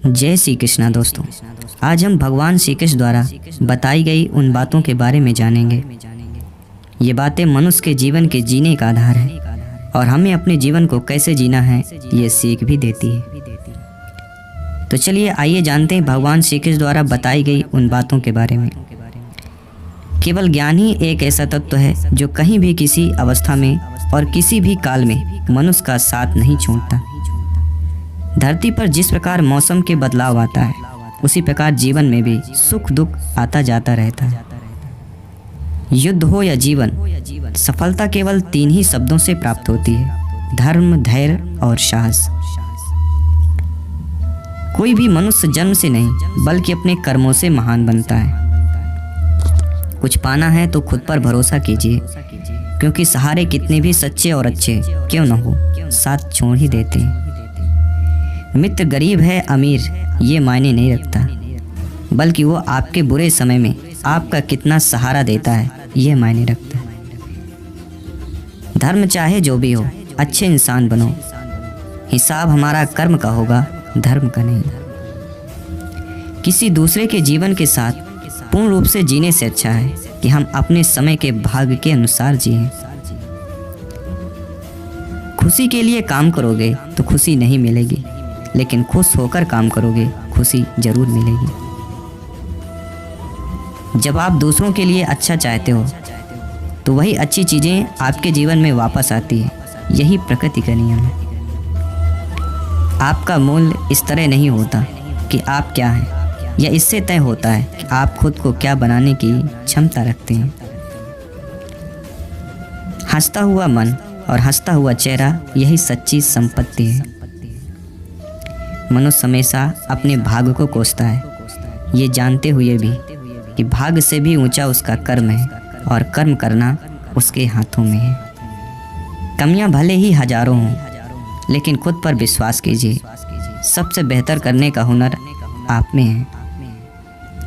जय श्री कृष्णा दोस्तों, आज हम भगवान श्री कृष्ण द्वारा बताई गई उन बातों के बारे में जानेंगे। ये बातें मनुष्य के जीवन के जीने का आधार है और हमें अपने जीवन को कैसे जीना है ये सीख भी देती है। तो चलिए आइए जानते हैं भगवान श्री कृष्ण द्वारा बताई गई उन बातों के बारे में। केवल ज्ञान ही एक ऐसा तत्व है जो कहीं भी किसी अवस्था में और किसी भी काल में मनुष्य का साथ नहीं छोड़ता। धरती पर जिस प्रकार मौसम के बदलाव आता है, उसी प्रकार जीवन में भी सुख दुख आता जाता रहता है। युद्ध हो या जीवन, सफलता केवल 3 ही शब्दों से प्राप्त होती है: धर्म, धैर्य और साहस। कोई भी मनुष्य जन्म से नहीं बल्कि अपने कर्मों से महान बनता है। कुछ पाना है तो खुद पर भरोसा कीजिए, क्योंकि सहारे कितने भी सच्चे और अच्छे क्यों न हो, साथ छोड़ ही देते हैं। मित्र गरीब है अमीर ये मायने नहीं रखता, बल्कि वो आपके बुरे समय में आपका कितना सहारा देता है ये मायने रखता है। धर्म चाहे जो भी हो, अच्छे इंसान बनो। हिसाब हमारा कर्म का होगा, धर्म का नहीं। किसी दूसरे के जीवन के साथ पूर्ण रूप से जीने से अच्छा है कि हम अपने समय के भाग्य के अनुसार जिएं। खुशी के लिए काम करोगे तो खुशी नहीं मिलेगी, लेकिन खुश होकर काम करोगे खुशी जरूर मिलेगी। जब आप दूसरों के लिए अच्छा चाहते हो तो वही अच्छी चीज़ें आपके जीवन में वापस आती है। यही प्रकृति का नियम है। आपका मूल्य इस तरह नहीं होता कि आप क्या हैं, यह इससे तय होता है कि आप खुद को क्या बनाने की क्षमता रखते हैं। हंसता हुआ मन और हंसता हुआ चेहरा यही सच्ची संपत्ति है। मनुष्य हमेशा अपने भाग्य को कोसता है, ये जानते हुए भी कि भाग्य से भी ऊंचा उसका कर्म है और कर्म करना उसके हाथों में है। कमियां भले ही हजारों हों, लेकिन खुद पर विश्वास कीजिए। सबसे बेहतर करने का हुनर आप में है।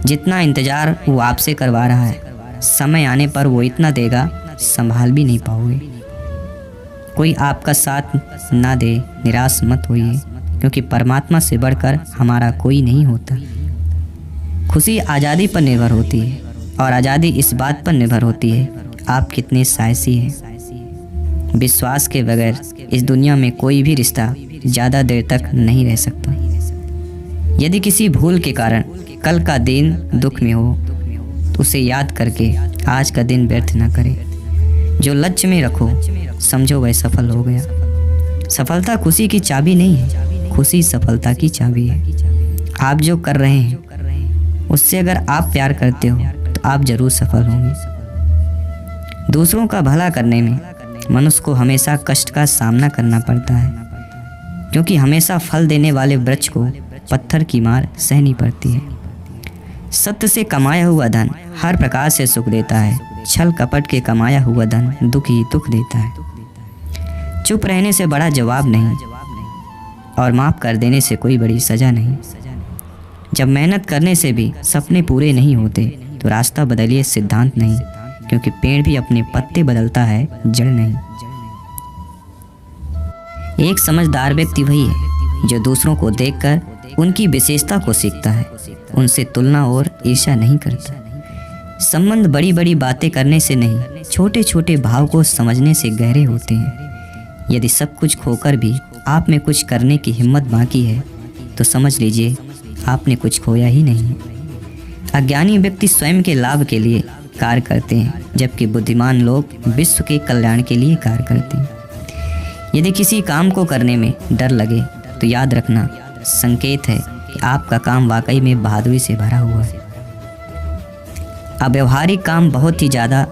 जितना इंतजार वो आपसे करवा रहा है, समय आने पर वो इतना देगा संभाल भी नहीं पाओगे। कोई आपका साथ ना दे, निराश मत होइए, क्योंकि परमात्मा से बढ़कर हमारा कोई नहीं होता। खुशी आज़ादी पर निर्भर होती है और आज़ादी इस बात पर निर्भर होती है आप कितने साहसी हैं। विश्वास के बगैर इस दुनिया में कोई भी रिश्ता ज़्यादा देर तक नहीं रह सकता। यदि किसी भूल के कारण कल का दिन दुख में हो तो उसे याद करके आज का दिन व्यर्थ ना करें। जो लक्ष्य में रखो समझो वह सफल हो गया। सफलता खुशी की चाबी नहीं है, खुशी सफलता की चाबी है। आप जो कर रहे हैं उससे अगर आप प्यार करते हो तो आप जरूर सफल होंगे। दूसरों का भला करने में मनुष्य को हमेशा कष्ट का सामना करना पड़ता है, क्योंकि हमेशा फल देने वाले वृक्ष को पत्थर की मार सहनी पड़ती है। सत्य से कमाया हुआ धन हर प्रकार से सुख देता है, छल कपट के कमाया हुआ धन दुख ही दुख देता है। चुप रहने से बड़ा जवाब नहीं और माफ़ कर देने से कोई बड़ी सज़ा नहीं। जब मेहनत करने से भी सपने पूरे नहीं होते तो रास्ता बदलिए, सिद्धांत नहीं, क्योंकि पेड़ भी अपने पत्ते बदलता है, जड़ नहीं। एक समझदार व्यक्ति वही है जो दूसरों को देखकर उनकी विशेषता को सीखता है, उनसे तुलना और ईर्ष्या नहीं करता। संबंध बड़ी बड़ी बातें करने से नहीं, छोटे छोटे भाव को समझने से गहरे होते हैं। यदि सब कुछ खोकर भी आप में कुछ करने की हिम्मत बाकी है तो समझ लीजिए आपने कुछ खोया ही नहीं है। अज्ञानी व्यक्ति स्वयं के लाभ के लिए कार्य करते हैं, जबकि बुद्धिमान लोग विश्व के कल्याण के लिए कार्य करते हैं। यदि किसी काम को करने में डर लगे तो याद रखना संकेत है कि आपका काम वाकई में बहादुरी से भरा हुआ है। अव्यवहारिक काम बहुत ही ज़्यादा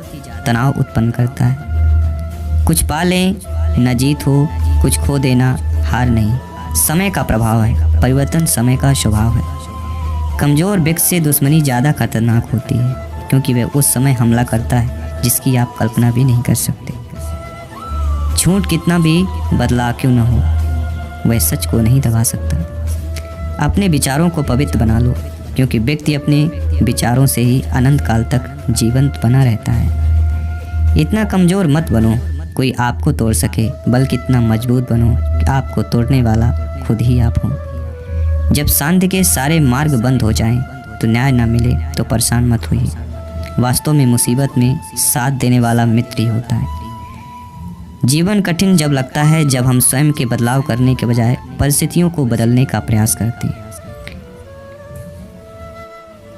तनाव उत्पन्न करता है। कुछ पा लें न जीत हो, कुछ खो देना हार नहीं, समय का प्रभाव है, परिवर्तन समय का स्वभाव है। कमज़ोर व्यक्ति से दुश्मनी ज़्यादा खतरनाक होती है, क्योंकि वह उस समय हमला करता है जिसकी आप कल्पना भी नहीं कर सकते। झूठ कितना भी बदला क्यों न हो, वह सच को नहीं दबा सकता। अपने विचारों को पवित्र बना लो, क्योंकि व्यक्ति अपने विचारों से ही अनंत काल तक जीवंत बना रहता है। इतना कमज़ोर मत बनो कोई आपको तोड़ सके, बल्कि इतना मजबूत बनो कि आपको तोड़ने वाला खुद ही आप हो। जब शांति के सारे मार्ग बंद हो जाएं, तो न्याय न मिले तो परेशान मत होइए। वास्तव में मुसीबत में साथ देने वाला मित्र ही होता है। जीवन कठिन जब लगता है, जब हम स्वयं के बदलाव करने के बजाय परिस्थितियों को बदलने का प्रयास करते हैं।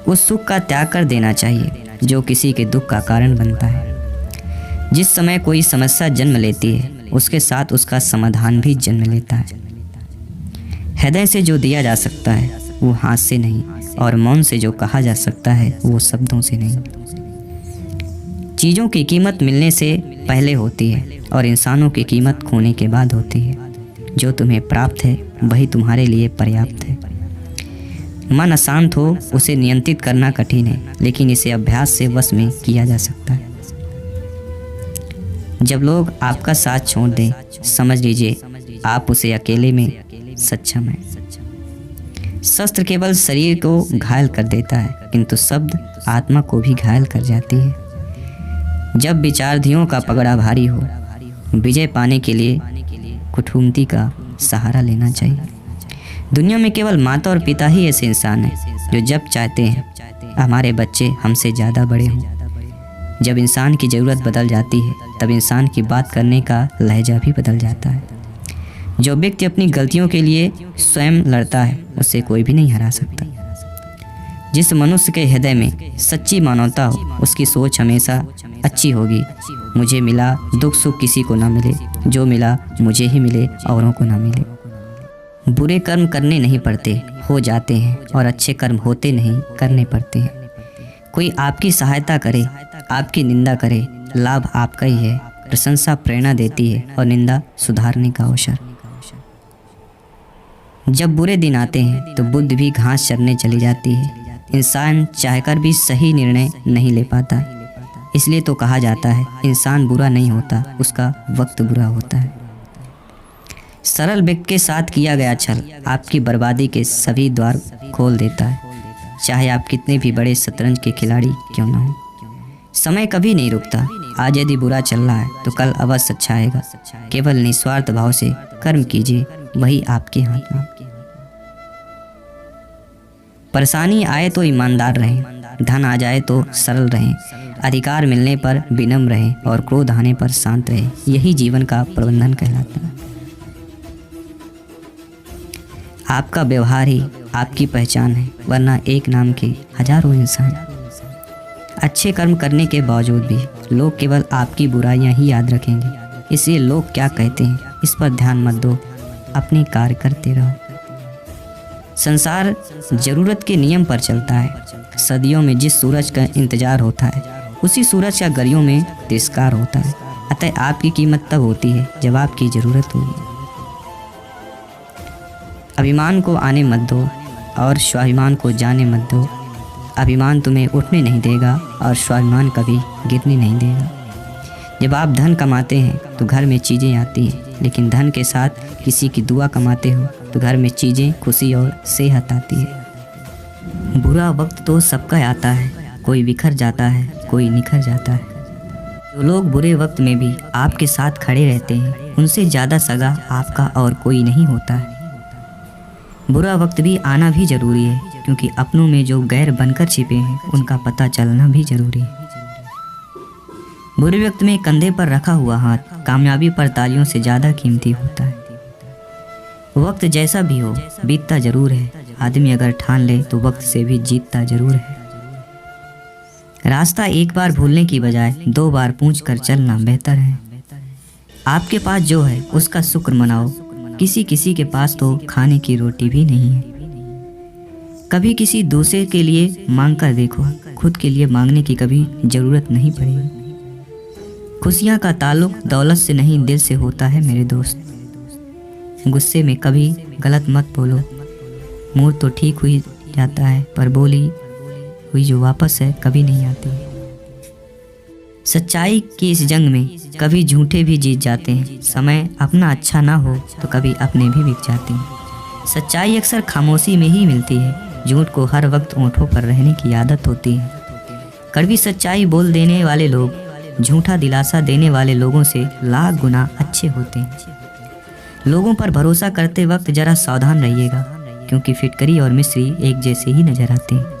उस सुख का त्याग कर देना चाहिए जो किसी के दुख का कारण बनता है। जिस समय कोई समस्या जन्म लेती है, उसके साथ उसका समाधान भी जन्म लेता है। हृदय से जो दिया जा सकता है वो हाथ से नहीं, और मौन से जो कहा जा सकता है वो शब्दों से नहीं। चीज़ों की कीमत मिलने से पहले होती है और इंसानों की कीमत खोने के बाद होती है। जो तुम्हें प्राप्त है वही तुम्हारे लिए पर्याप्त है। मन अशांत हो, उसे नियंत्रित करना कठिन है, लेकिन इसे अभ्यास से वश में किया जा सकता है। जब लोग आपका साथ छोड़ दें, समझ लीजिए आप उसे अकेले में सक्षम हैं। शस्त्र केवल शरीर को घायल कर देता है, किंतु शब्द आत्मा को भी घायल कर जाती है। जब विचारधियों का पगड़ा भारी हो, विजय पाने के लिए कुटुंबी का सहारा लेना चाहिए। दुनिया में केवल माता और पिता ही ऐसे इंसान हैं जो जब चाहते हैं हमारे बच्चे हमसे ज़्यादा बड़े हों। जब इंसान की ज़रूरत बदल जाती है, तब इंसान की बात करने का लहजा भी बदल जाता है। जो व्यक्ति अपनी गलतियों के लिए स्वयं लड़ता है, उसे कोई भी नहीं हरा सकता। जिस मनुष्य के हृदय में सच्ची मानवता हो, उसकी सोच हमेशा अच्छी होगी। मुझे मिला, दुख सुख किसी को ना मिले, जो मिला मुझे ही मिले, औरों को ना मिले। बुरे कर्म करने नहीं पड़ते, हो जाते हैं, और अच्छे कर्म होते नहीं, करने पड़ते हैं। कोई आपकी सहायता करे, आपकी निंदा करे, लाभ आपका ही है। प्रशंसा प्रेरणा देती है और निंदा सुधारने का अवसर। जब बुरे दिन आते हैं तो बुद्धि भी घास चरने चली जाती है। इंसान चाहकर भी सही निर्णय नहीं ले पाता, इसलिए तो कहा जाता है इंसान बुरा नहीं होता, उसका वक्त बुरा होता है। सरल व्यक्ति के साथ किया गया छल आपकी बर्बादी के सभी द्वार खोल देता है, चाहे आप कितने भी बड़े शतरंज के खिलाड़ी क्यों ना हो। समय कभी नहीं रुकता। आज यदि बुरा चल रहा है तो कल अवश्य अच्छा आएगा। केवल निस्वार्थ भाव से कर्म कीजिए, वही आपके हाथ में। परेशानी आए तो ईमानदार रहें, धन आ जाए तो सरल रहें, अधिकार मिलने पर विनम्र रहें और क्रोध आने पर शांत रहें। यही जीवन का प्रबंधन कहलाता है। आपका व्यवहार ही आपकी पहचान है, वरना एक नाम के हजारों इंसान। अच्छे कर्म करने के बावजूद भी लोग केवल आपकी बुराइयां ही याद रखेंगे, इसलिए लोग क्या कहते हैं इस पर ध्यान मत दो, अपने कार्य करते रहो। संसार जरूरत के नियम पर चलता है। सदियों में जिस सूरज का इंतजार होता है, उसी सूरज का गरियों में तिरस्कार होता है। अतः आपकी कीमत तब होती है जब आपकी ज़रूरत होगी। अभिमान को आने मत दो और स्वाभिमान को जाने मत दो। अभिमान तुम्हें उठने नहीं देगा और स्वाभिमान कभी गिरने नहीं देगा। जब आप धन कमाते हैं तो घर में चीज़ें आती हैं, लेकिन धन के साथ किसी की दुआ कमाते हो तो घर में चीज़ें, खुशी और सेहत आती है। बुरा वक्त तो सबका आता है, कोई बिखर जाता है, कोई निखर जाता है। जो लोग बुरे वक्त में भी आपके साथ खड़े रहते हैं, उनसे ज़्यादा सगा आपका और कोई नहीं होता है। बुरा वक्त भी आना भी ज़रूरी है, क्योंकि अपनों में जो गैर बनकर छिपे हैं उनका पता चलना भी ज़रूरी है। बुरे वक्त में कंधे पर रखा हुआ हाथ कामयाबी पर तालियों से ज़्यादा कीमती होता है। वक्त जैसा भी हो बीतता ज़रूर है। आदमी अगर ठान ले तो वक्त से भी जीतता ज़रूर है। रास्ता एक बार भूलने की बजाय 2 बार पूछ कर चलना बेहतर है। आपके पास जो है उसका शुक्र मनाओ। किसी किसी के पास तो खाने की रोटी भी नहीं है। कभी किसी दूसरे के लिए मांग कर देखो, खुद के लिए मांगने की कभी ज़रूरत नहीं पड़ेगी। खुशियाँ का ताल्लुक दौलत से नहीं दिल से होता है मेरे दोस्त। गुस्से में कभी गलत मत बोलो। मूड तो ठीक हुई जाता है, पर बोली हुई जो वापस है कभी नहीं आती। सच्चाई की इस जंग में कभी झूठे भी जीत जाते हैं। समय अपना अच्छा ना हो तो कभी अपने भी बिक जाते हैं। सच्चाई अक्सर खामोशी में ही मिलती है। झूठ को हर वक्त ओंठों पर रहने की आदत होती है। कड़वी सच्चाई बोल देने वाले लोग झूठा दिलासा देने वाले लोगों से लाख गुना अच्छे होते हैं। लोगों पर भरोसा करते वक्त जरा सावधान रहिएगा। क्योंकि फिटकरी और मिस्री एक जैसे ही नजर आते हैं।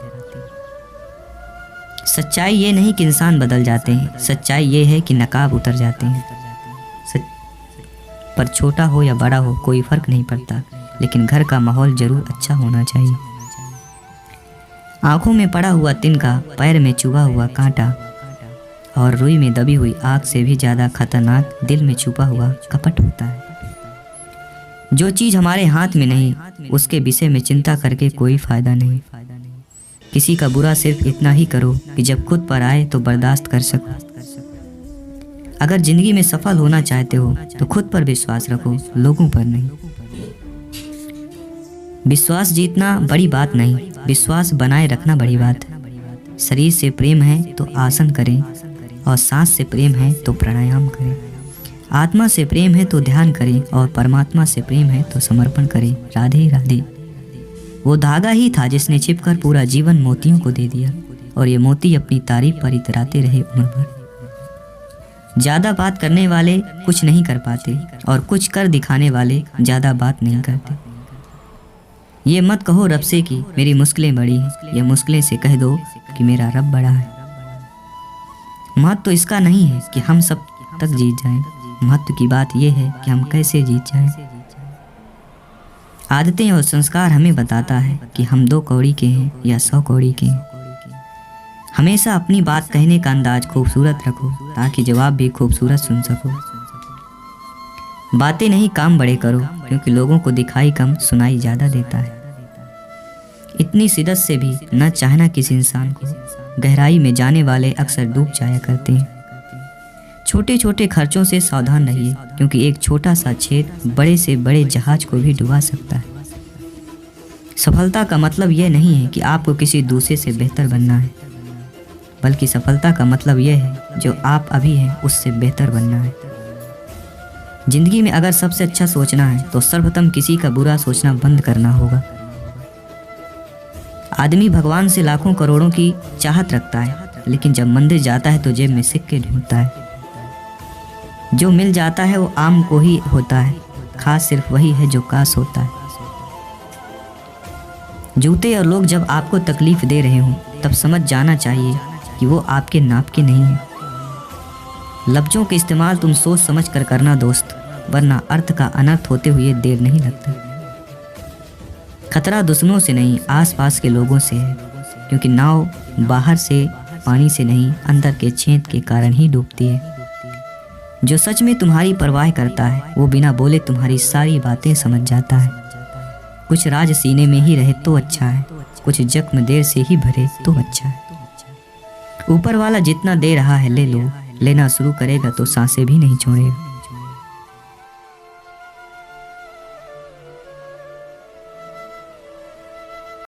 सच्चाई ये नहीं कि इंसान बदल जाते हैं, सच्चाई ये है कि नकाब उतर जाते हैं। पर छोटा हो या बड़ा हो कोई फर्क नहीं पड़ता, लेकिन घर का माहौल जरूर अच्छा होना चाहिए। आंखों में पड़ा हुआ तिनका, पैर में चुभा हुआ कांटा और रुई में दबी हुई आग से भी ज़्यादा खतरनाक दिल में छुपा हुआ कपट होता है। जो चीज़ हमारे हाथ में नहीं, उसके विषय में चिंता करके कोई फायदा नहीं। किसी का बुरा सिर्फ इतना ही करो कि जब खुद पर आए तो बर्दाश्त कर सको। अगर जिंदगी में सफल होना चाहते हो तो खुद पर विश्वास रखो, लोगों पर नहीं। विश्वास जीतना बड़ी बात नहीं, विश्वास बनाए रखना बड़ी बात है। शरीर से प्रेम है तो आसन करें, और सांस से प्रेम है तो प्राणायाम करें। आत्मा से प्रेम है तो ध्यान करें, और परमात्मा से प्रेम है तो समर्पण करें। राधे राधे। वो धागा ही था जिसने छिपकर पूरा जीवन मोतियों को दे दिया, और ये मोती अपनी तारीफ पर इतराते रहे उम्र भर। ज़्यादा बात करने वाले कुछ नहीं कर पाते, और कुछ कर दिखाने वाले ज़्यादा बात नहीं करते। ये मत कहो रब से कि मेरी मुश्किलें बड़ी हैं, या मुश्किलें से कह दो कि मेरा रब बड़ा है। महत्व तो इसका नहीं है कि हम सब तक जीत जाएं, महत्व की बात यह है कि हम कैसे जीत जाएं। आदतें और संस्कार हमें बताता है कि हम 2 कौड़ी के हैं या 100 कौड़ी के हैं। हमेशा अपनी बात कहने का अंदाज खूबसूरत रखो, ताकि जवाब भी खूबसूरत सुन सको। बातें नहीं काम बड़े करो, क्योंकि लोगों को दिखाई कम सुनाई ज़्यादा देता है। इतनी शिद्दत से भी न चाहना किसी इंसान को, गहराई में जाने वाले अक्सर डूब जाया करते हैं। छोटे छोटे खर्चों से सावधान रहिए, क्योंकि एक छोटा सा छेद बड़े से बड़े जहाज को भी डुबा सकता है। सफलता का मतलब यह नहीं है कि आपको किसी दूसरे से बेहतर बनना है, बल्कि सफलता का मतलब यह है जो आप अभी हैं उससे बेहतर बनना है। जिंदगी में अगर सबसे अच्छा सोचना है तो सर्वप्रथम किसी का बुरा सोचना बंद करना होगा। आदमी भगवान से लाखों करोड़ों की चाहत रखता है, लेकिन जब मंदिर जाता है तो जेब में सिक्के ढूंढता है। जो मिल जाता है वो आम को ही होता है, खास सिर्फ वही है जो काश होता है। जूते और लोग जब आपको तकलीफ दे रहे हों तब समझ जाना चाहिए कि वो आपके नाप के नहीं हैं। लफ्ज़ों के इस्तेमाल तुम सोच समझ कर करना दोस्त, वरना अर्थ का अनर्थ होते हुए देर नहीं लगता। खतरा दुश्मनों से नहीं, आसपास के लोगों से है, क्योंकि नाव बाहर से पानी से नहीं, अंदर के छेद के कारण ही डूबती है। जो सच में तुम्हारी परवाह करता है वो बिना बोले तुम्हारी सारी बातें समझ जाता है। कुछ राज सीने में ही रहे तो अच्छा है, कुछ जख्म देर से ही भरे तो अच्छा है। ऊपर वाला जितना दे रहा है ले लो, लेना शुरू करेगा तो सांसें भी नहीं छोड़ेगा।